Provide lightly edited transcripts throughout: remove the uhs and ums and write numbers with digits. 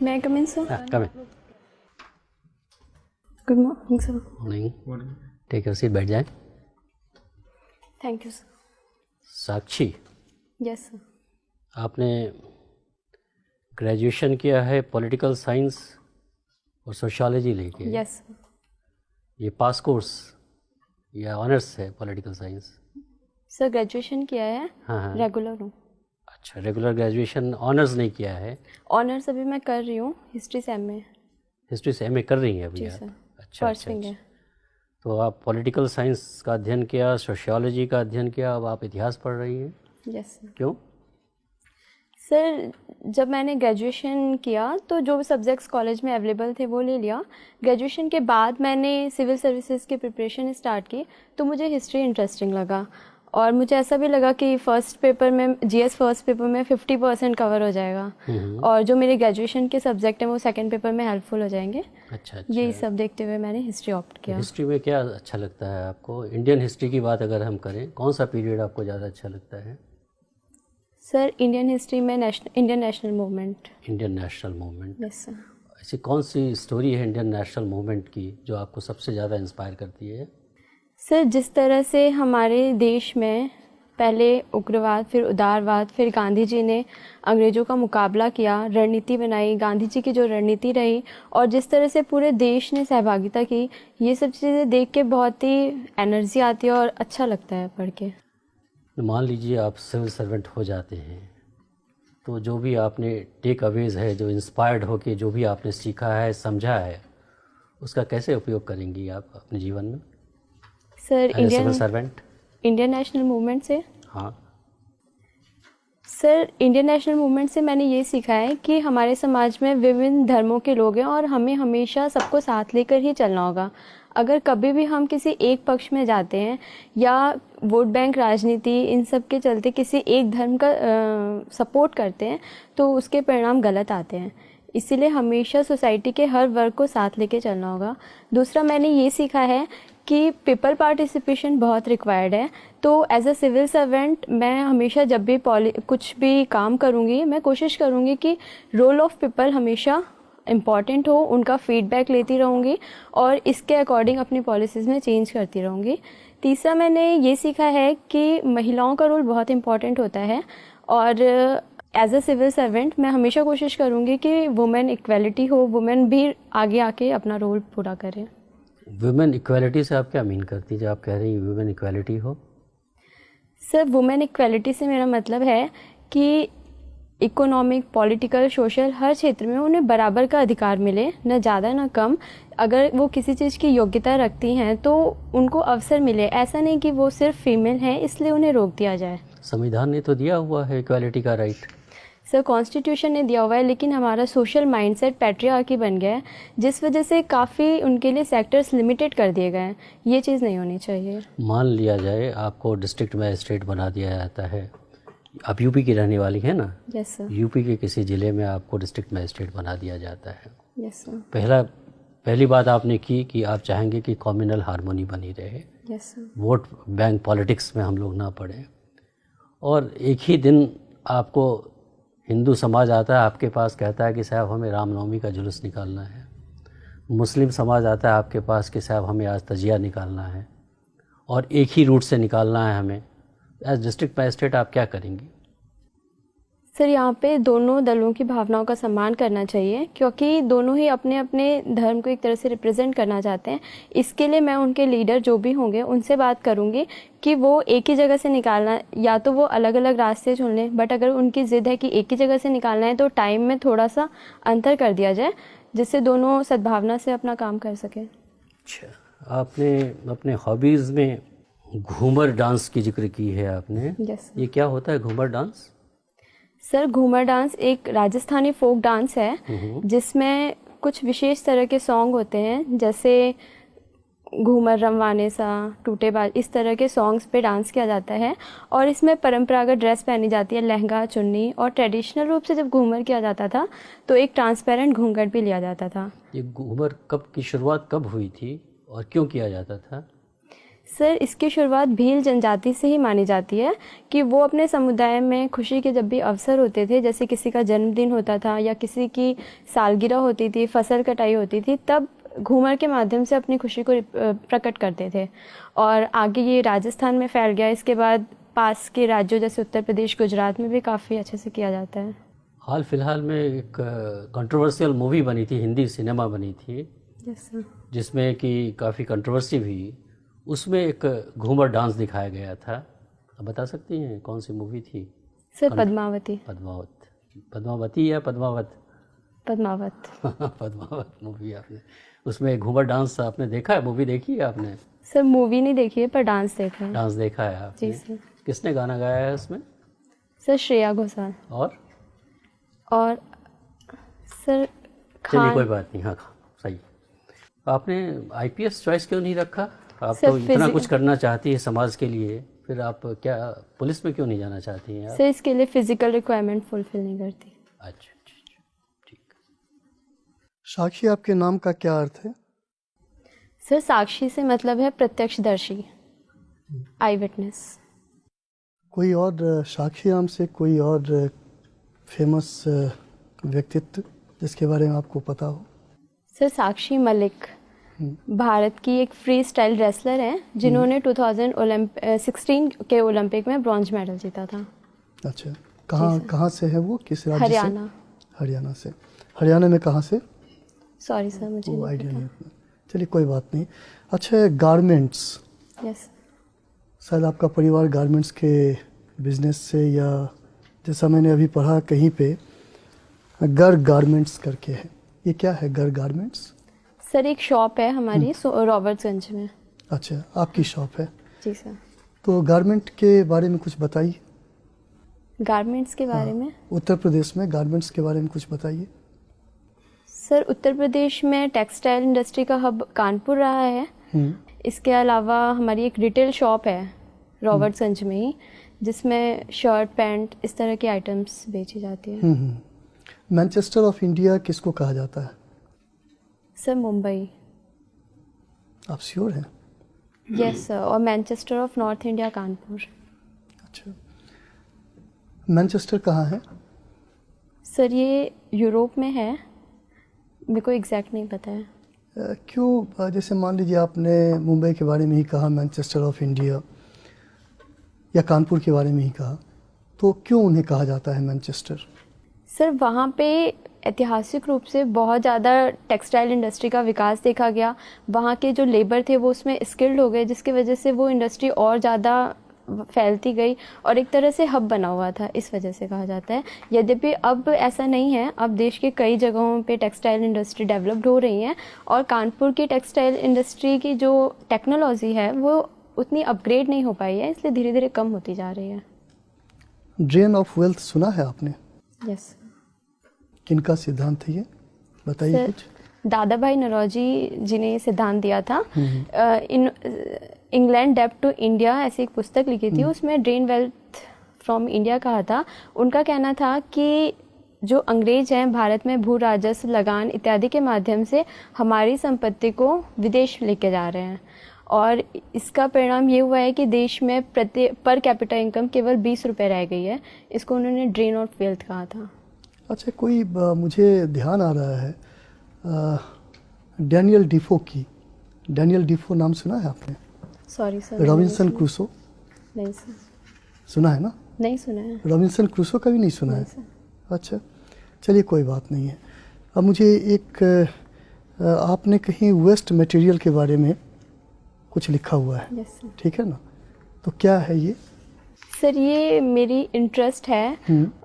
May I come in, sir? Come in. Good morning, sir. Morning. Take your seat. बैठ जाए. Thank you, sir. Sakshi, Yes, sir. आपने graduation किया है political science और sociology लेके. Yes, sir. ये पास course या ऑनर्स है पॉलिटिकल साइंस? सर ग्रेजुएशन किया है. हाँ. रेगुलर हूँ. अच्छा, रेगुलर ग्रेजुएशन, ऑनर्स नहीं किया है? ऑनर्स अभी मैं कर रही हूँ, हिस्ट्री से एमए. हिस्ट्री से एमए कर रही हैं अभी जी आप? सर. अच्छा. फर्स्ट विंग है. तो आप पॉलिटिकल साइंस का अध्ययन किया, सोशियोलॉजी का अध्ययन किया, अब आप इतिहास पढ़ रही हैं. Yes sir. क्यों? सर जब मैंने ग्रेजुएशन किया तो जो सब्जेक्ट्स कॉलेज में अवेलेबल थे वो ले लिया. ग्रेजुएशन के बाद मैंने सिविल सर्विसेज की प्रिपरेशन स्टार्ट की तो मुझे हिस्ट्री इंटरेस्टिंग लगा और मुझे ऐसा भी लगा कि फर्स्ट पेपर में जीएस फर्स्ट पेपर में 50% कवर हो जाएगा और जो मेरे ग्रेजुएशन के सब्जेक्ट हैं वो सेकंड पेपर में हेल्पफुल हो जाएंगे. अच्छा. यही सब देखते हुए मैंने हिस्ट्री ऑप्ट किया. हिस्ट्री में क्या अच्छा लगता है आपको? इंडियन हिस्ट्री की बात अगर हम करें, कौन सा पीरियड आपको ज़्यादा अच्छा लगता है? सर इंडियन हिस्ट्री में Indian national movement. Indian national movement. Yes sir. ऐसी कौन सी स्टोरी है इंडियन नेशनल मूवमेंट की जो आपको सबसे ज़्यादा इंस्पायर करती है? सर जिस तरह से हमारे देश में पहले उग्रवाद, फिर उदारवाद, फिर गांधी जी ने अंग्रेज़ों का मुकाबला किया, रणनीति बनाई, गांधी जी की जो रणनीति रही और जिस तरह से पूरे देश ने सहभागिता की, ये सब चीज़ें देख के बहुत ही एनर्जी आती है और अच्छा लगता है पढ़ के. मान लीजिए आप सिविल सर्वेंट हो जाते हैं तो जो भी आपने टेक अवेज है, जो इंस्पायर्ड होके जो भी आपने सीखा है, समझा है, उसका कैसे उपयोग करेंगी आप अपने जीवन में? Sir civil servant Indian national movement से. हाँ. सर इंडियन नेशनल मूवमेंट से मैंने ये सीखा है कि हमारे समाज में विभिन्न धर्मों के लोग हैं और हमें हमेशा सबको साथ लेकर ही चलना होगा. अगर कभी भी हम किसी एक पक्ष में जाते हैं या वोट बैंक राजनीति इन सब के चलते किसी एक धर्म का सपोर्ट करते हैं तो उसके परिणाम गलत आते हैं. इसीलिए हमेशा सोसाइटी के हर वर्ग को साथ लेके चलना होगा. दूसरा मैंने ये सीखा है कि पीपल पार्टिसिपेशन बहुत रिक्वायर्ड है. तो एज अ सिविल सर्वेंट मैं हमेशा जब भी कुछ भी काम करूँगी मैं कोशिश करूँगी कि रोल ऑफ पीपल हमेशा इम्पॉर्टेंट हो, उनका फीडबैक लेती रहूँगी और इसके अकॉर्डिंग अपनी पॉलिसीज़ में चेंज करती रहूँगी. तीसरा मैंने ये सीखा है कि महिलाओं का रोल बहुत इम्पॉर्टेंट होता है और एज अ सिविल सर्वेंट मैं हमेशा कोशिश करूँगी कि वुमेन इक्वलिटी हो, वुमेन भी आगे आके अपना रोल पूरा करें. वुमेन इक्वालिटी से आप क्या मीन करती हैं जब आप कह रही हैं वुमेन इक्वालिटी हो? सर वुमेन इक्वलिटी से मेरा मतलब है कि इकोनॉमिक, पॉलिटिकल, सोशल हर क्षेत्र में उन्हें बराबर का अधिकार मिले, न ज़्यादा न कम. अगर वो किसी चीज़ की योग्यता रखती हैं तो उनको अवसर मिले. ऐसा नहीं कि वो सिर्फ फीमेल हैं इसलिए उन्हें रोक दिया जाए. संविधान ने तो दिया हुआ है इक्वालिटी का राइट. सर कॉन्स्टिट्यूशन ने दिया हुआ है लेकिन हमारा सोशल माइंडसेट पैट्रियार्की बन गया है जिस वजह से काफ़ी उनके लिए सेक्टर्स लिमिटेड कर दिए गए हैं. ये चीज़ नहीं होनी चाहिए. मान लिया जाए आपको डिस्ट्रिक्ट मजिस्ट्रेट बना दिया जाता है, आप यूपी की रहने वाली हैं ना? Yes sir. यूपी के किसी ज़िले में आपको डिस्ट्रिक्ट मजिस्ट्रेट बना दिया जाता है. Yes sir. पहली बात आपने की कि आप चाहेंगे कि कम्युनल हार्मोनी बनी रहे. Yes sir. Vote bank politics में हम लोग ना पड़े. और एक ही दिन आपको हिंदू समाज आता है आपके पास, कहता है कि साहब हमें रामनवमी का जुलूस निकालना है. मुस्लिम समाज आता है आपके पास कि साहब हमें आज तजिया निकालना है और एक ही रूट से निकालना है हमें. एज डिस्ट्रिक्ट मजिस्ट्रेट आप क्या करेंगी? सर यहाँ पे दोनों दलों की भावनाओं का सम्मान करना चाहिए क्योंकि दोनों ही अपने अपने धर्म को एक तरह से रिप्रेजेंट करना चाहते हैं. इसके लिए मैं उनके लीडर जो भी होंगे उनसे बात करूँगी कि वो एक ही जगह से निकालना, या तो वो अलग अलग रास्ते चुन लें, बट अगर उनकी ज़िद है कि एक ही जगह से निकालना है तो टाइम में थोड़ा सा अंतर कर दिया जाए जिससे दोनों सद्भावना से अपना काम कर सकें. अच्छा, आपने अपने हॉबीज़ में घूमर डांस की जिक्र की है आपने. यस. ये क्या होता है Ghoomar dance? Sir Ghoomar dance एक राजस्थानी फोक डांस है जिसमें कुछ विशेष तरह के सॉन्ग होते हैं जैसे घूमर रमवाने सा, टूटे बाज, इस तरह के सॉन्ग्स पे डांस किया जाता है और इसमें परंपरागत ड्रेस पहनी जाती है, लहंगा, चुन्नी, और ट्रेडिशनल रूप से जब घूमर किया जाता था तो एक ट्रांसपेरेंट घूंघट भी लिया जाता था. ये घूमर कब की शुरुआत कब हुई थी और क्यों किया जाता था? सर इसकी शुरुआत भील जनजाति से ही मानी जाती है कि वो अपने समुदाय में खुशी के जब भी अवसर होते थे, जैसे किसी का जन्मदिन होता था या किसी की सालगिरह होती थी, फसल कटाई होती थी, तब घूमर के माध्यम से अपनी खुशी को प्रकट करते थे। और आगे ये राजस्थान में फैल गया। इसके बाद पास के राज्यों जैसे उत्तर प्रदेश, गुजरात में भी काफ़ी अच्छे से किया जाता है। हाल फिलहाल में एक कंट्रोवर्शियल मूवी बनी थी, हिंदी सिनेमा बनी थी, यस सर। जिसमें कि काफ़ी कंट्रोवर्सी हुई। उसमें एक घूमर डांस दिखाया गया था। आप बता सकती हैं कौन सी मूवी थी? सर पद्मावती। पद्मावती या पद्मावत? पद्मावत। पद्मावत मूवी आपने, उसमें घूमर डांस आपने देखा है? मूवी देखी है आपने? सर मूवी नहीं देखी है पर डांस देखा है। डांस देखा है आपने? जी सर। किसने गाना गाया है उसमें? सर श्रेया घोषाल। और सर चलिए कोई बात नहीं। हाँ सही। आपने आईपीएस चॉइस क्यों नहीं रखा? आप सर तो इतना कुछ करना चाहती है समाज के लिए, फिर आप क्या पुलिस में क्यों नहीं जाना चाहती हैं आप? सर इसके लिए फिजिकल रिक्वायरमेंट फुलफिल नहीं करती। अच्छा ठीक। साक्षी आपके नाम का क्या अर्थ है? सर साक्षी से मतलब है प्रत्यक्षदर्शी, आई विटनेस। कोई और साक्षी नाम से कोई और फेमस व्यक्तित्व जिसके बारे में आपको पता हो? सर साक्षी मलिक भारत की एक फ्री स्टाइल रेसलर हैं जिन्होंने 2016 के ओलंपिक में ब्रॉन्ज मेडल जीता था। अच्छा, कहाँ से है वो, किस राज्य से? हरियाणा। हरियाणा से। हरियाणा में कहाँ से? सॉरी सर मुझे वो नहीं आइडिया पता। नहीं। चलिए कोई बात नहीं। अच्छा, गारमेंट्स, यस। शायद आपका परिवार गारमेंट्स के बिजनेस से, या जैसा मैंने अभी पढ़ा कहीं पे गर्ग गारमेंट्स करके है, ये क्या है गर्ग गारमेंट्स? सर एक शॉप है हमारी रॉबर्ट्सगंज में। अच्छा, आपकी शॉप है? जी सर। तो गारमेंट के बारे में कुछ बताइए। गारमेंट्स के बारे में? उत्तर प्रदेश में गारमेंट्स के बारे में कुछ बताइए। सर उत्तर प्रदेश में टेक्सटाइल इंडस्ट्री का हब कानपुर रहा है। इसके अलावा हमारी एक रिटेल शॉप है रॉबर्ट्सगंज में ही, जिसमें शर्ट पैंट इस तरह की आइटम्स बेची जाती है। मैनचेस्टर ऑफ इंडिया किसको कहा जाता है? सर मुंबई। आप श्योर हैं? Yes sir. और Manchester of north India Kanpur. अच्छा, मैनचेस्टर कहाँ है? सर ये यूरोप में है, मेरे को एग्जैक्ट नहीं पता है। क्यों, जैसे मान लीजिए आपने मुंबई के बारे में ही कहा, मैनचेस्टर ऑफ इंडिया, या कानपुर के बारे में ही कहा, तो क्यों उन्हें कहा जाता है मैनचेस्टर? सर वहाँ पे ऐतिहासिक रूप से बहुत ज़्यादा टेक्सटाइल इंडस्ट्री का विकास देखा गया। वहाँ के जो लेबर थे वो उसमें स्किल्ड हो गए, जिसकी वजह से वो इंडस्ट्री और ज़्यादा फैलती गई और एक तरह से हब बना हुआ था, इस वजह से कहा जाता है। यद्यपि अब ऐसा नहीं है, अब देश के कई जगहों पे टेक्सटाइल इंडस्ट्री डेवलप्ड हो रही है और कानपुर की टेक्सटाइल इंडस्ट्री की जो टेक्नोलॉजी है वो उतनी अपग्रेड नहीं हो पाई है, इसलिए धीरे धीरे कम होती जा रही है। ड्रेन ऑफ वेल्थ सुना है आपने? यस। किनका सिद्धांत है ये, बताइए कुछ। दादा भाई नौरोजी जी ने ये सिद्धांत दिया था। इंग्लैंड डेब्ट टू इंडिया ऐसी एक पुस्तक लिखी थी, उसमें ड्रेन वेल्थ फ्रॉम इंडिया कहा था। उनका कहना था कि जो अंग्रेज हैं भारत में भू राजस्व, लगान इत्यादि के माध्यम से हमारी संपत्ति को विदेश लेके जा रहे हैं और इसका परिणाम ये हुआ है कि देश में पर कैपिटा इनकम केवल 20 रुपये रह गई है। इसको उन्होंने ड्रेन ऑफ वेल्थ कहा था। अच्छा, कोई मुझे ध्यान आ रहा है डैनियल डिफो की। डैनियल डिफो नाम सुना है आपने? Sorry sir. Robinson Crusoe? नहीं सर। सुना है ना? नहीं सुना है। रॉबिन्सन क्रूसो का भी नहीं सुना है? अच्छा, चलिए कोई बात नहीं है। अब मुझे एक आपने कहीं वेस्ट मटेरियल के बारे में कुछ लिखा हुआ है। Yes sir. ठीक है ना, तो क्या है ये? सर ये मेरी इंटरेस्ट है।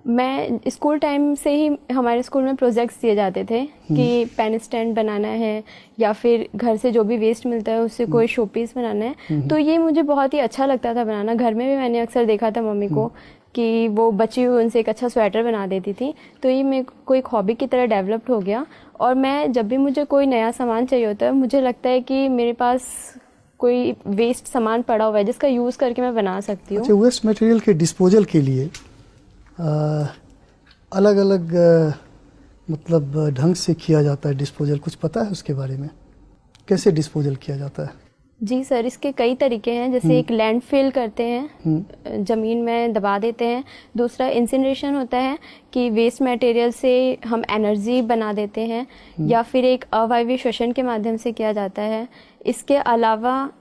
मैं स्कूल टाइम से ही हमारे स्कूल में प्रोजेक्ट्स दिए जाते थे कि पेन स्टैंड बनाना है या फिर घर से जो भी वेस्ट मिलता है उससे कोई शोपीस बनाना है। तो ये मुझे बहुत ही अच्छा लगता था बनाना। घर में भी मैंने अक्सर देखा था मम्मी को कि वो बची हुई उनसे एक अच्छा स्वेटर बना देती थी। तो ये मेरे को एक हॉबी की तरह डेवलप्ड हो गया और मैं जब भी मुझे कोई नया सामान चाहिए होता है, मुझे लगता है कि मेरे पास कोई वेस्ट सामान पड़ा हुआ है जिसका यूज़ करके मैं बना सकती हूँ। अच्छा, वेस्ट मटेरियल के डिस्पोजल के लिए अलग अलग मतलब ढंग से किया जाता है डिस्पोजल, कुछ पता है उसके बारे में? कैसे डिस्पोजल किया जाता है? जी सर, इसके कई तरीके हैं। जैसे एक लैंडफिल करते हैं, ज़मीन में दबा देते हैं। दूसरा इंसिनरेशन होता है कि वेस्ट मटेरियल से हम एनर्जी बना देते हैं, या फिर एक अवायवीय श्वसन के माध्यम से किया जाता है। इसके अलावा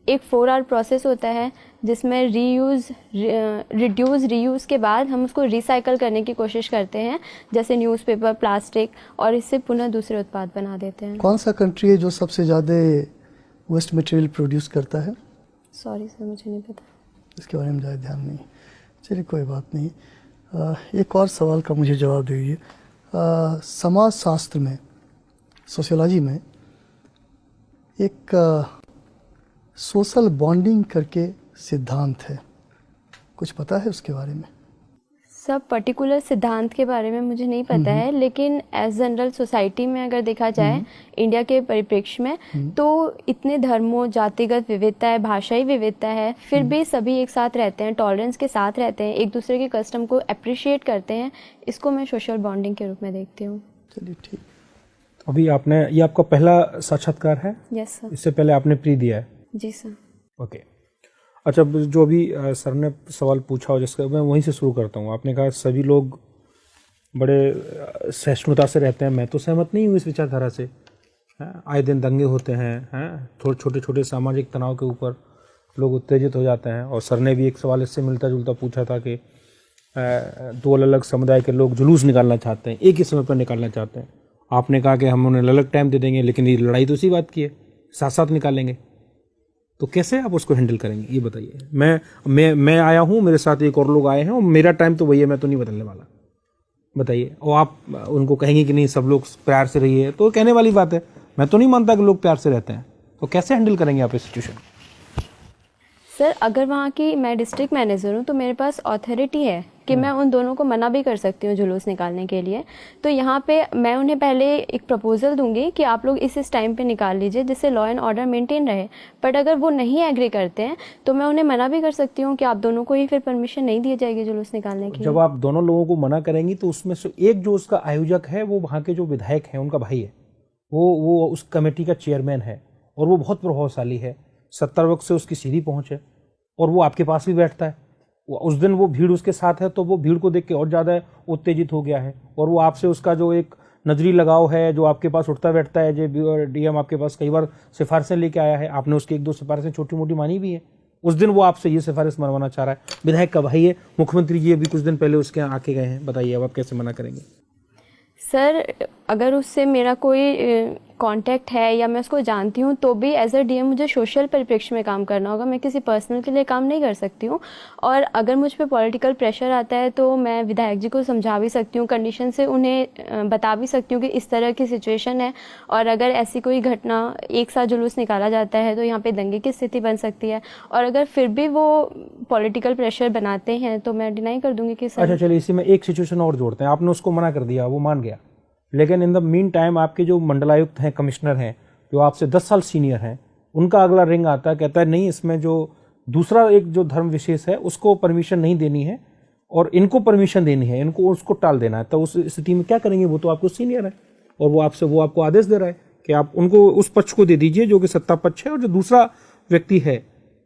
एक 4R प्रोसेस होता है जिसमें रिड्यूस रीयूज़ के बाद हम उसको रिसाइकल करने की कोशिश करते हैं, जैसे न्यूज़पेपर, प्लास्टिक, और इससे पुनः दूसरे उत्पाद बना देते हैं। कौन सा कंट्री है जो सबसे ज़्यादा वेस्ट मटेरियल प्रोड्यूस करता है? सॉरी सर, मुझे नहीं पता, इसके बारे में ज़्यादा ध्यान नहीं। चलिए कोई बात नहीं। एक और सवाल का मुझे जवाब दीजिए। समाज शास्त्र में, सोशियोलॉजी में एक सोशल बॉन्डिंग करके सिद्धांत है, कुछ पता है उसके बारे में? सब पर्टिकुलर सिद्धांत के बारे में मुझे नहीं पता है, लेकिन एज जनरल सोसाइटी में अगर देखा जाए इंडिया के परिप्रेक्ष्य में, तो इतने धर्मों, जातिगत विविधता है, भाषाई विविधता है, फिर भी सभी एक साथ रहते हैं, टॉलरेंस के साथ रहते हैं, एक दूसरे के कस्टम को अप्रिशिएट करते हैं। इसको मैं सोशल बॉन्डिंग के रूप में देखती हूँ। चलिए ठीक। अभी आपने, ये आपका पहला साक्षात्कार है? Yes sir. इससे पहले आपने प्री दिया है? जी सर। ओके। अच्छा, जो अभी सर ने सवाल पूछा और जिसका मैं वहीं से शुरू करता हूँ। आपने कहा सभी लोग बड़े सहिष्णुता से रहते हैं। मैं तो सहमत नहीं हूँ इस विचारधारा से। आए दिन दंगे होते हैं, थोड़े छोटे छोटे सामाजिक तनाव के ऊपर लोग उत्तेजित हो जाते हैं। और सर ने भी एक सवाल इससे मिलता जुलता पूछा था कि दो अलग अलग समुदाय के लोग जुलूस निकालना चाहते हैं, एक ही समय पर निकालना चाहते हैं। आपने कहा कि हम उन्हें अलग टाइम दे देंगे, लेकिन ये लड़ाई तो उसी बात की है, साथ साथ निकालेंगे। तो कैसे आप उसको हैंडल करेंगे, ये बताइए। मैं आया हूँ, मेरे साथ एक और लोग आए हैं, और मेरा टाइम तो वही है, मैं तो नहीं बदलने वाला। बताइए। और आप उनको कहेंगे कि नहीं सब लोग प्यार से रहिए, तो कहने वाली बात है। मैं तो नहीं मानता कि लोग प्यार से रहते हैं। तो कैसे हैंडल करेंगे आप इस सिचुएशन? सर, अगर वहाँ की मैं डिस्ट्रिक्ट मैनेजर हूँ तो मेरे पास अथॉरिटी है कि मैं उन दोनों को मना भी कर सकती हूँ जुलूस निकालने के लिए। तो यहाँ पे मैं उन्हें पहले एक प्रपोजल दूंगी कि आप लोग इस टाइम पे निकाल लीजिए, जिससे लॉ एंड ऑर्डर मेंटेन रहे। बट अगर वो नहीं एग्री करते हैं तो मैं उन्हें मना भी कर सकती हूँ कि आप दोनों को ही फिर परमिशन नहीं दी जाएगी जुलूस निकालने की। जब आप दोनों लोगों को मना करेंगी तो उसमें से एक जो उसका आयोजक है, वो वहाँ के जो विधायक हैं उनका भाई है, वो उस कमेटी का चेयरमैन है, और वो बहुत प्रभावशाली है। 70 वर्ष से उसकी सीधी पहुँच है, और वो आपके पास भी बैठता है। उस दिन वो भीड़ उसके साथ है, तो वो भीड़ को देख के और ज़्यादा उत्तेजित हो गया है, और वो आपसे उसका जो एक नजरी लगाव है, जो आपके पास उठता बैठता है। जो डीएम आपके पास कई बार सिफारिशें लेके आया है, आपने उसकी 1-2 सिफारिशें छोटी मोटी मानी भी है। उस दिन वो आपसे ये सिफारिश मनवाना चाह रहा है। विधायक का भाई है, मुख्यमंत्री जी अभी कुछ दिन पहले उसके यहाँ आके गए हैं। बताइए अब आप कैसे मना करेंगे? सर, अगर उससे मेरा कोई कांटेक्ट है या मैं उसको जानती हूँ, तो भी एज अ डीएम मुझे सोशल परिप्रेक्ष्य में काम करना होगा। मैं किसी पर्सनल के लिए काम नहीं कर सकती हूँ। और अगर मुझ पे पॉलिटिकल प्रेशर आता है तो मैं विधायक जी को समझा भी सकती हूँ, कंडीशन से उन्हें बता भी सकती हूँ कि इस तरह की सिचुएशन है, और अगर ऐसी कोई घटना, एक साथ जुलूस निकाला जाता है तो यहाँ पे दंगे की स्थिति बन सकती है। और अगर फिर भी वो पॉलिटिकल प्रेशर बनाते हैं तो मैं डिनाई कर दूंगी कि सर। अच्छा, चलिए इसी में एक सिचुएशन और जोड़ते हैं। आपने उसको मना कर दिया, वो मान गया, लेकिन इन द मीन टाइम आपके जो मंडलायुक्त हैं, कमिश्नर हैं, जो आपसे 10 साल सीनियर हैं, उनका अगला रिंग आता है, कहता है नहीं, इसमें जो दूसरा एक जो धर्म विशेष है उसको परमिशन नहीं देनी है और इनको परमिशन देनी है, इनको उसको टाल देना है। तो उस स्थिति में क्या करेंगे? वो तो आपको सीनियर है और वो आपको आदेश दे रहा है कि आप उनको उस पक्ष को दे दीजिए जो कि सत्ता पक्ष है, और जो दूसरा व्यक्ति है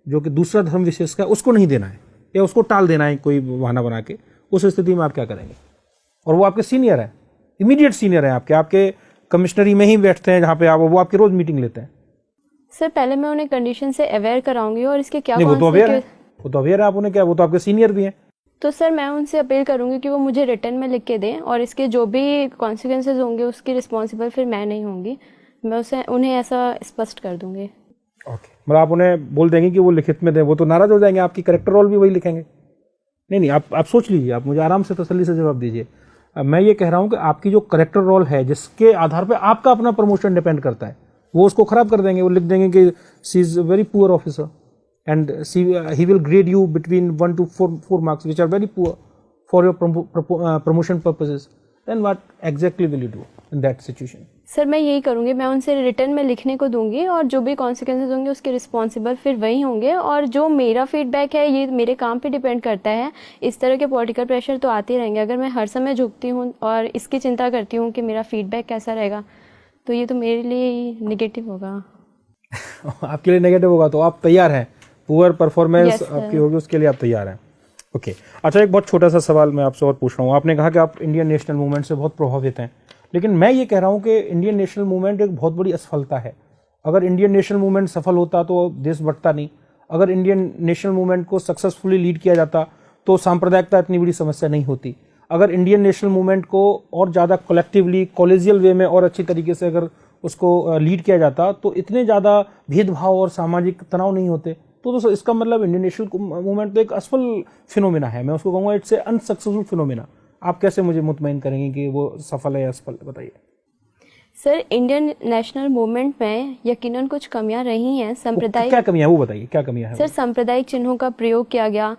जो कि दूसरा धर्म विशेष का, उसको नहीं देना है या उसको टाल देना है कोई बहाना बना के। उस स्थिति में आप क्या करेंगे? और वो आपके सीनियर है, इमीडिएट सीनियर है, आपके कमिश्नरी में ही बैठते हैं जहाँ पे वो आपकी रोज मीटिंग लेते हैं। सर, पहले मैं उन्हें कंडीशन से अवेयर कराऊंगी और इसके क्या, वो तो अवेयर है, आप उन्हें क्या, वो तो आपके सीनियर भी हैं। तो सर मैं उनसे अपील करूंगी कि वो मुझे रिटर्न में लिख के दें, और इसके जो भी कॉन्सिक्वेंसेज होंगे उसकी रिस्पॉन्सिबल फिर मैं नहीं होंगी। मैं उन्हें ऐसा स्पष्ट कर दूंगी। ओके, मतलब आप उन्हें बोल देंगे कि वो लिखित में दें। वो तो नाराज हो जाएंगे, आपकी करेक्टर रोल भी वही लिखेंगे। नहीं, आप सोच लीजिए, आप मुझे आराम से तसल्ली से जवाब दीजिए। मैं ये कह रहा हूँ कि आपकी जो करेक्टर रोल है, जिसके आधार पर आपका अपना प्रमोशन डिपेंड करता है, वो उसको खराब कर देंगे। वो लिख देंगे कि she is very poor officer and he will grade you between 1 to 4 marks which are very poor for your promotion purposes. Then what exactly will you do in that situation? Sir मैं यही करूँगी, मैं उनसे return में लिखने को दूंगी और जो भी कॉन्सिक्वेंसेज होंगे उसके रिस्पॉन्सिबल फिर वही होंगे। और जो मेरा फीडबैक है ये मेरे काम पे डिपेंड करता है। इस तरह के पॉलिटिकल प्रेशर तो आते रहेंगे। अगर मैं हर समय झुकती हूँ और इसकी चिंता करती हूँ कि मेरा फीडबैक कैसा रहेगा, तो ये तो मेरे लिए ही निगेटिव होगा। आपके लिए नेगेटिव होगा तो आप तैयार हैं, पुअर परफॉर्मेंस Yes, sir. आपकी होगी उसके लिए आप तैयार हैं। ओके अच्छा, एक बहुत छोटा सा सवाल मैं आपसे और पूछ रहा हूँ। आपने कहा कि आप इंडियन नेशनल मूवमेंट से बहुत प्रभावित हैं, लेकिन मैं ये कह रहा हूँ कि इंडियन नेशनल मूवमेंट एक बहुत बड़ी असफलता है। अगर इंडियन नेशनल मूवमेंट सफल होता तो देश बढ़ता नहीं। अगर इंडियन नेशनल मूवमेंट को सक्सेसफुली लीड किया जाता तो सांप्रदायिकता इतनी बड़ी समस्या नहीं होती। अगर इंडियन नेशनल मूवमेंट को और ज़्यादा कलेक्टिवली कॉलेजियल वे में और अच्छी तरीके से अगर उसको लीड किया जाता तो इतने ज़्यादा भेदभाव और सामाजिक तनाव नहीं होते। तो इसका मतलब इंडियन नेशनल मूवमेंट तो एक असफल फिनोमिना है, मैं उसको कहूँगा इट्स ए अनसक्सेसफुल फिनोमिना। आप कैसे मुझे मुतमईन करेंगे कि वो सफल है या असफल, बताइए। सर, इंडियन नेशनल मूवमेंट में यकीनन कुछ कमियां रही हैं। सांप्रदायिक, क्या कमियां है वो बताइए, क्या कमियां है? सर, सांप्रदायिक चिन्हों का प्रयोग किया गया,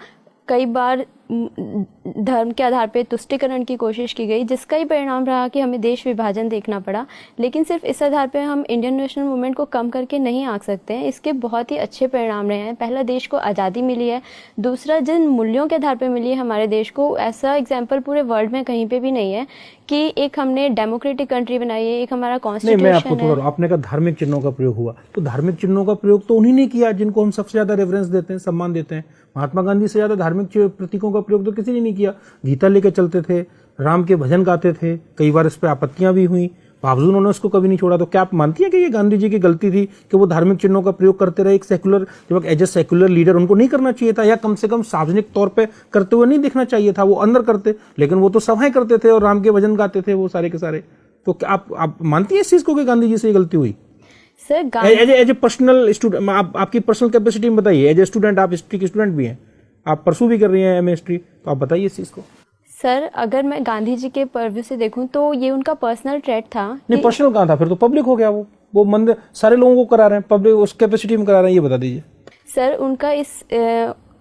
कई बार धर्म के आधार पर तुष्टीकरण की कोशिश की गई, जिसका ही परिणाम रहा कि हमें देश विभाजन देखना पड़ा। लेकिन सिर्फ इस आधार पर हम इंडियन नेशनल मूवमेंट को कम करके नहीं आंक सकते हैं। इसके बहुत ही अच्छे परिणाम रहे हैं। पहला, देश को आज़ादी मिली है। दूसरा, जिन मूल्यों के आधार पर मिली है हमारे देश को, ऐसा एग्जाम्पल पूरे वर्ल्ड में कहीं पर भी नहीं है कि एक हमने डेमोक्रेटिक कंट्री बनाई है, एक हमारा नहीं, मैं आपको कॉन्स्टिट्यूशन है। आपने कहा धार्मिक चिन्हों का प्रयोग हुआ, तो धार्मिक चिन्हों का प्रयोग तो उन्हीं ने किया जिनको हम सबसे ज्यादा रेफरेंस देते हैं, सम्मान देते हैं। महात्मा गांधी से ज्यादा धार्मिक प्रतीकों का प्रयोग तो किसी ने नहीं किया। गीता लेके चलते थे, राम के भजन गाते थे, कई बार इस पर आपत्तियां भी हुई, बावजूद उन्होंने उसको कभी नहीं छोड़ा। तो क्या आप मानती हैं कि ये गांधी जी की गलती थी कि वो धार्मिक चिन्हों का प्रयोग करते रहे? एक सेकुलर, जब एज ए सेकुलर लीडर उनको नहीं करना चाहिए था, या कम से कम सार्वजनिक तौर पे करते हुए नहीं देखना चाहिए था? वो अंदर करते, लेकिन वो तो सभाएं करते थे और राम के भजन गाते थे वो सारे के सारे। तो क्या आप मानती हैं इस चीज को कि गांधी जी से ये गलती हुई? Sir, as a personal student, आपकी पर्सनल कैपेसिटी में बताइए। एज ए स्टूडेंट, आप हिस्ट्री की स्टूडेंट भी हैं, आप परसू भी कर रही हैं एमए हिस्ट्री, तो आप बताइए इस चीज को। सर, अगर मैं गांधी जी के पर्व से देखूं तो ये उनका पर्सनल ट्रेट था। नहीं, पर्सनल कहाँ था, फिर तो पब्लिक हो गया। वो मंदिर सारे लोगों को करा रहे हैं, पब्लिक उस कैपेसिटी में करा रहे हैं, ये बता दीजिए। सर, उनका इस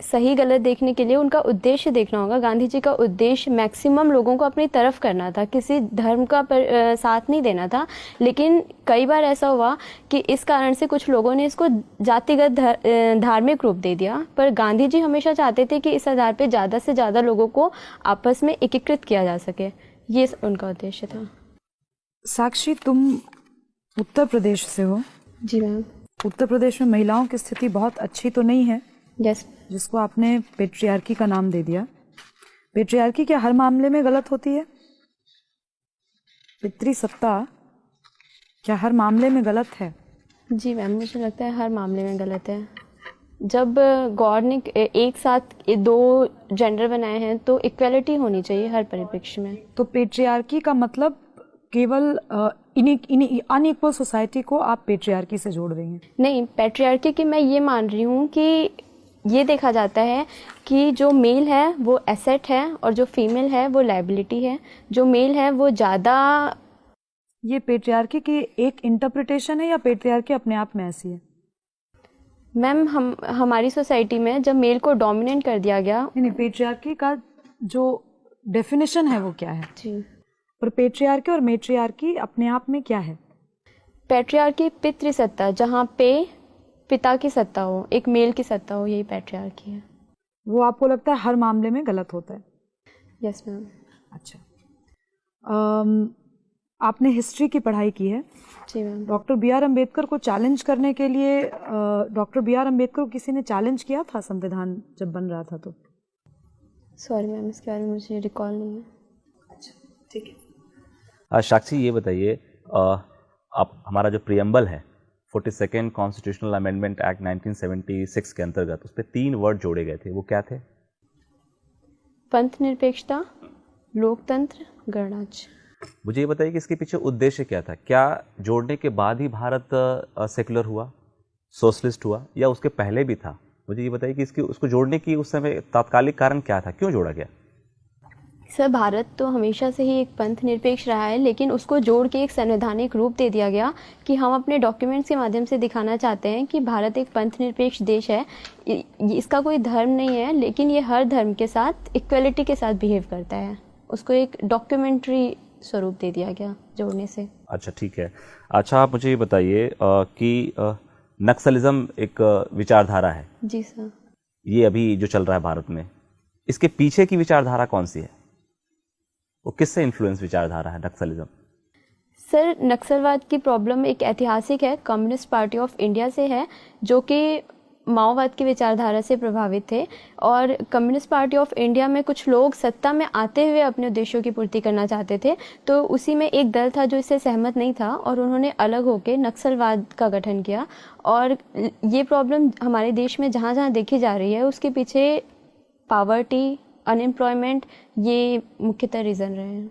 सही गलत देखने के लिए उनका उद्देश्य देखना होगा। गांधी जी का उद्देश्य मैक्सिमम लोगों को अपनी तरफ करना था, किसी धर्म का साथ नहीं देना था। लेकिन कई बार ऐसा हुआ कि इस कारण से कुछ लोगों ने इसको जातिगत धार्मिक रूप दे दिया। पर गांधी जी हमेशा चाहते थे कि इस आधार पर ज़्यादा से ज़्यादा लोगों को आपस में एकीकृत किया जा सके, ये उनका उद्देश्य था। साक्षी, तुम उत्तर प्रदेश से हो। जी मैम। उत्तर प्रदेश में महिलाओं की स्थिति बहुत अच्छी तो नहीं है, यस। जिसको आपने पेट्रियार्की का नाम दे दिया। पेट्रियार्की क्या हर मामले में गलत होती है? पितृसत्ता क्या हर मामले में गलत है? जी मैम, मुझे लगता है हर मामले में गलत है। जब गॉड ने एक साथ दो जेंडर बनाए हैं तो इक्वलिटी होनी चाहिए हर परिप्रेक्ष्य में। तो पेट्रियार्की का मतलब केवल अनइक्वल सोसाइटी को आप पेट्रियार्की से जोड़ रही हैं? नहीं, पैट्रियार्की की मैं ये मान रही हूँ कि ये देखा जाता है कि जो मेल है वो एसेट है और जो फीमेल है वो लायबिलिटी है। जो मेल है वो ज़्यादा। ये पेट्रियार्की की एक इंटरप्रिटेशन है या पेट्रियार्की अपने आप में ऐसी है? मैम, हमारी सोसाइटी में जब मेल को डोमिनेट कर दिया गया। नहीं, पेट्रियार्की का जो डेफिनेशन है वो क्या है? जी। और पेट्रियार्की और मेट्रियार्की अपने आप में क्या है? पैट्रियार्की पितृसत्ता, जहाँ पे पिता की सत्ता हो, एक मेल की सत्ता हो, यही पैट्रियार्की है। वो आपको लगता है हर मामले में गलत होता है? Yes ma'am. अच्छा, आपने हिस्ट्री की पढ़ाई की है। जी ma'am. Doctor B R Ambedkar को चैलेंज करने के लिए डॉक्टर बी आर अम्बेडकर को किसी ने चैलेंज किया था संविधान जब बन रहा था तो? सॉरी मैम, इसके बारे में मुझे रिकॉल नहीं है। अच्छा, ठीक है। साक्षी, ये बताइए, आप हमारा जो प्रियम्बल है 42nd कॉन्स्टिट्यूशनल अमेंडमेंट एक्ट 1976 के अंतर्गत उस पर 3 वर्ड जोड़े गए थे, वो क्या थे? पंथ निरपेक्षता, लोकतंत्र, गणराज्य। मुझे ये बताइए कि इसके पीछे उद्देश्य क्या था? क्या जोड़ने के बाद ही भारत सेकुलर हुआ, सोशलिस्ट हुआ, या उसके पहले भी था? मुझे ये बताइए कि उसको जोड़ने की उस समय तात्कालिक कारण क्या था, क्यों जोड़ा गया? सर, भारत तो हमेशा से ही एक पंथ निरपेक्ष रहा है, लेकिन उसको जोड़ के एक संवैधानिक रूप दे दिया गया कि हम अपने डॉक्यूमेंट्स के माध्यम से दिखाना चाहते हैं कि भारत एक पंथ निरपेक्ष देश है। इसका कोई धर्म नहीं है, लेकिन ये हर धर्म के साथ इक्वलिटी के साथ बिहेव करता है। उसको एक डॉक्यूमेंट्री स्वरूप दे दिया गया जोड़ने से। अच्छा, ठीक है। अच्छा, आप मुझे ये बताइए कि नक्सलिज्म एक विचारधारा है। जी सर। ये अभी जो चल रहा है भारत में, इसके पीछे की विचारधारा कौन सी है? वो किससे इन्फ्लुएंस विचारधारा है नक्सलिज्म? सर, नक्सलवाद की प्रॉब्लम एक ऐतिहासिक है, कम्युनिस्ट पार्टी ऑफ इंडिया से है, जो कि माओवाद की विचारधारा से प्रभावित थे। और कम्युनिस्ट पार्टी ऑफ इंडिया में कुछ लोग सत्ता में आते हुए अपने उद्देश्यों की पूर्ति करना चाहते थे, तो उसी में एक दल था जो इससे सहमत नहीं था और उन्होंने अलग होकर नक्सलवाद का गठन किया। और ये प्रॉब्लम हमारे देश में जहाँ जहाँ देखी जा रही है, उसके पीछे पावर्टी, अनएम्प्लॉयमेंट, ये मुख्यतः रीज़न रहे हैं।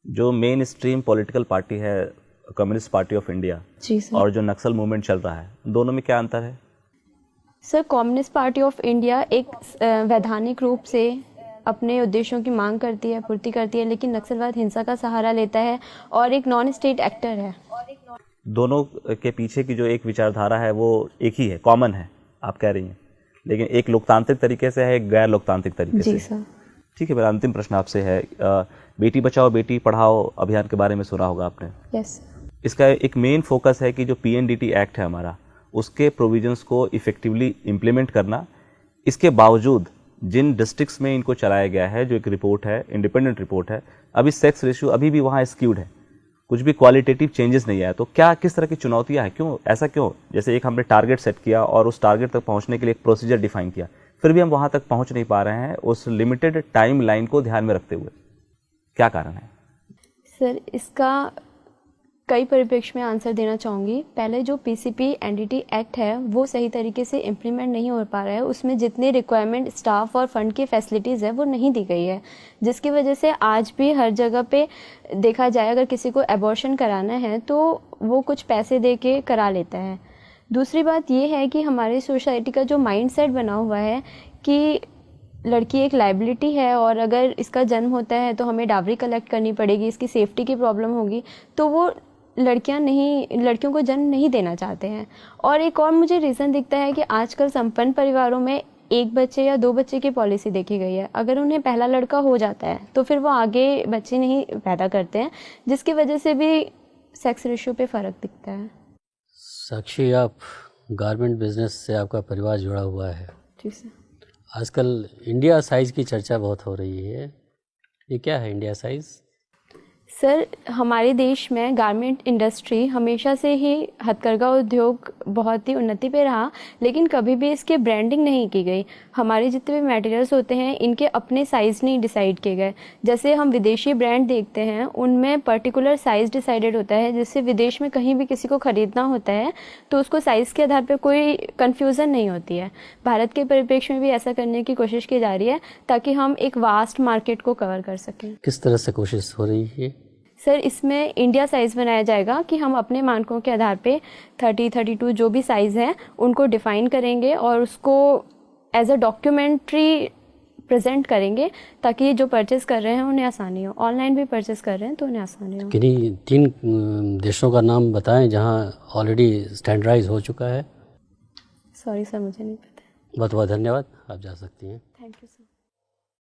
जो मेन स्ट्रीम पॉलिटिकल पार्टी है कम्युनिस्ट पार्टी ऑफ इंडिया जी सर। और जो नक्सल मूवमेंट चल रहा है, दोनों में क्या अंतर है? Sir, communist party of India एक वैधानिक रूप से अपने उद्देश्यों की मांग करती है, पूर्ति करती है, लेकिन नक्सलवाद हिंसा का सहारा लेता है और एक नॉन स्टेट एक्टर है। दोनों के पीछे की जो एक विचारधारा है वो एक ही है, कॉमन है, आप कह रही हैं, लेकिन एक लोकतांत्रिक तरीके से है, एक गैर लोकतांत्रिक तरीके से। जी सर। ठीक है, मेरा अंतिम प्रश्न आपसे है, बेटी बचाओ बेटी पढ़ाओ अभियान के बारे में सुना होगा आपने। यस। इसका एक मेन फोकस है कि जो PNDT एक्ट है हमारा, उसके प्रोविजंस को इफेक्टिवली इम्प्लीमेंट करना। इसके बावजूद जिन डिस्ट्रिक्ट्स में इनको चलाया गया है, जो एक रिपोर्ट है, इंडिपेंडेंट रिपोर्ट है, अभी सेक्स रेशियो अभी भी वहाँ स्क्यूड है, कुछ भी क्वालिटेटिव चेंजेस नहीं आया। तो क्या किस तरह की चुनौतियाँ हैं, क्यों ऐसा क्यों? जैसे एक हमने टारगेट सेट किया और उस टारगेट तक पहुँचने के लिए एक प्रोसीजर डिफाइन किया, फिर भी हम वहाँ तक पहुँच नहीं पा रहे हैं उस लिमिटेड टाइम लाइन को ध्यान में रखते हुए, क्या कारण है? सर, इसका कई परिप्रेक्ष्य में आंसर देना चाहूँगी। पहले जो PCP NDT एक्ट है वो सही तरीके से इम्प्लीमेंट नहीं हो पा रहा है, उसमें जितने रिक्वायरमेंट स्टाफ और फंड की फैसिलिटीज़ है वो नहीं दी गई है, जिसकी वजह से आज भी हर जगह पे देखा जाए अगर किसी को एबॉर्शन कराना है तो वो कुछ पैसे दे के करा लेता है। दूसरी बात ये है कि हमारी सोसाइटी का जो माइंडसेट बना हुआ है कि लड़की एक लाइबिलिटी है और अगर इसका जन्म होता है तो हमें डावरी कलेक्ट करनी पड़ेगी, इसकी सेफ्टी की प्रॉब्लम होगी, तो वो लड़कियों को जन्म नहीं देना चाहते हैं। और एक और मुझे रीज़न दिखता है कि आजकल संपन्न परिवारों में 1 बच्चे या 2 बच्चे की पॉलिसी देखी गई है। अगर उन्हें पहला लड़का हो जाता है तो फिर वो आगे बच्चे नहीं पैदा करते हैं, जिसकी वजह से भी सेक्स रेशियो पे फ़र्क दिखता है। साक्षी, आप गारमेंट बिजनेस से आपका परिवार जुड़ा हुआ है। जी सर। आजकल इंडिया साइज़ की चर्चा बहुत हो रही है, ये क्या है इंडिया साइज़? सर, हमारे देश में गारमेंट इंडस्ट्री हमेशा से ही हथकरघा उद्योग बहुत ही उन्नति पे रहा, लेकिन कभी भी इसके ब्रांडिंग नहीं की गई। हमारे जितने भी मटेरियल्स होते हैं इनके अपने साइज़ नहीं डिसाइड किए गए। जैसे हम विदेशी ब्रांड देखते हैं उनमें पर्टिकुलर साइज़ डिसाइडेड होता है, जिससे विदेश में कहीं भी किसी को ख़रीदना होता है तो उसको साइज़ के आधार पर कोई कन्फ्यूज़न नहीं होती है। भारत के परिप्रेक्ष्य में भी ऐसा करने की कोशिश की जा रही है ताकि हम एक वास्ट मार्केट को कवर कर सकें। किस तरह से कोशिश हो रही है? सर, इसमें इंडिया साइज़ बनाया जाएगा कि हम अपने मानकों के आधार पे 30, 32 जो भी साइज़ हैं उनको डिफ़ाइन करेंगे और उसको एज अ डॉक्यूमेंट्री प्रेजेंट करेंगे ताकि जो परचेस कर रहे हैं उन्हें आसानी हो। ऑनलाइन भी परचेस कर रहे हैं तो उन्हें आसानी हो। किन्हीं 3 देशों का नाम बताएं जहां ऑलरेडी स्टैंडर्डाइज हो चुका है। सॉरी सर, मुझे नहीं पता। बहुत बहुत धन्यवाद, आप जा सकती हैं। Thank you sir.